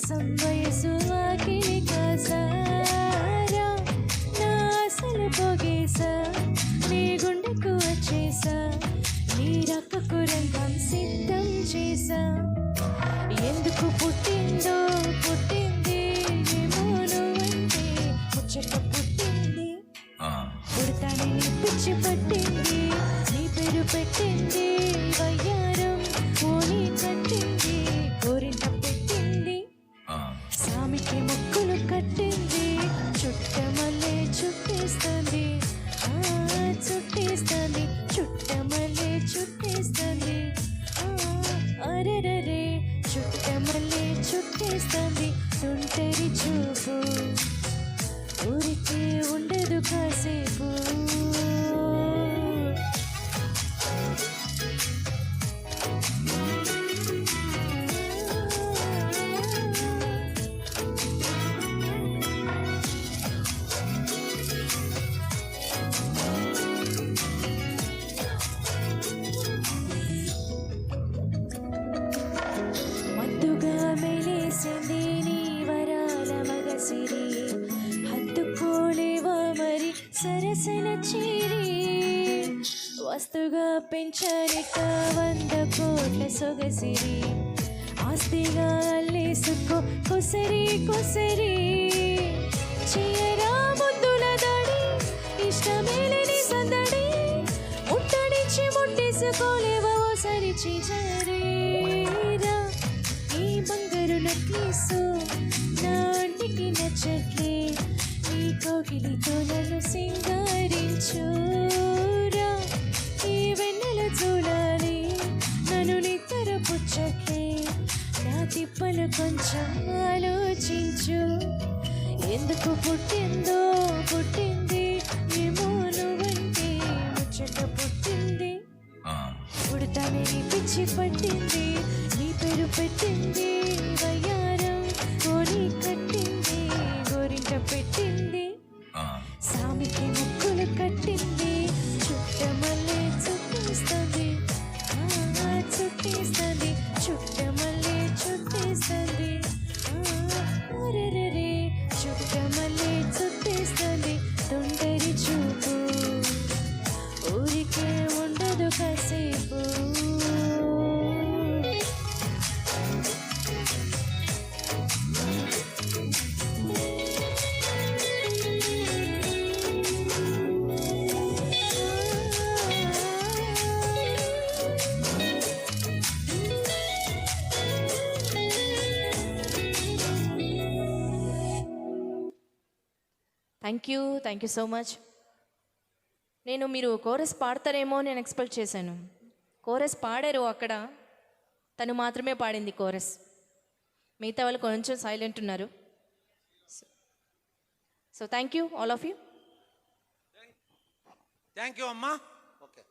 కోసం వయసు వాకిలి కాసారా నా అసలు పొగేసా నీ గుండెకు వచ్చేసా నీ రక్కకు రంగం సిద్ధం చేసా ఎందుకు పుట్టిందో పుట్టింది ఏమో నువ్వంటే ముచ్చట పుట్టింది పుడతానని పిచ్చి పట్టింది నీ పేరు పెట్టింది వయ్యారం ఓని కట్టింది గోరింట పెట్టింది సామికి ముక్కులు కట్టింది చుట్టమల్లే చుట్టేస్తుంది చుట్టేస్తుంది చుట్టమల్లే చుట్టేస్తుంది అరెరరే చుట్టమల్లే చుట్టేస్తుంది తుంటరి చూపు ఊరికే ఉండదు కాసేపు మత్తుగా మెలేసింది నీ వరాల మగసిరి హత్తుకోలేవా మరి సరసన చీరి వస్తుగా పెంచనిక 100 కోట్ల సొగసిరి ఆస్తిగా అల్లేసుకో కొసరి కొసరి చేయరా ముద్దుల దాడి ఇష్టమేలేని సందడి ముట్టడిచి ముట్టేసుకోలేవా ఓసారి చేజరేరా ఈ బంగారు నక్లీసు నా ఒంటికి నచ్చట్లే నీ కోకిలితో నన్ను సింగారించురా ఈ వెన్నెల చూడాలి నన్ను నిద్ర పుచ్చట్లే నా తిప్పలు కొంచెం ఆలోచించు ఎందుకు పుట్టిందో పుట్టింది ఏమో నువ్వంటే ముచ్చట పుట్టింది పుడతానని పిచ్చి పట్టింది నీ పేరు పెట్టింది వయ్యారం కోరి కట్టింది గోరింట పెట్టింది సామికి ముక్కులు కట్టింది చుట్టమల్లే చుట్టేస్తుంది చుట్టేస్తుంది చుట్టమల్లే చుట్టేస్తుంది అరెరరే చుట్టమల్లే చుట్టేస్తుంది తొందరి చూపు ఊరికే ఉండదు కాసేపు థ్యాంక్ యూ సో మచ్. మీరు కోరస్ పాడతారేమో నేను ఎక్స్పెక్ట్ చేశాను. కోరస్ పాడారు అక్కడ, తను మాత్రమే పాడింది కోరస్, మిగతా వాళ్ళు కొంచెం సైలెంట్ ఉన్నారు. So thank you all of you. Thank you అమ్మా. ఓకే.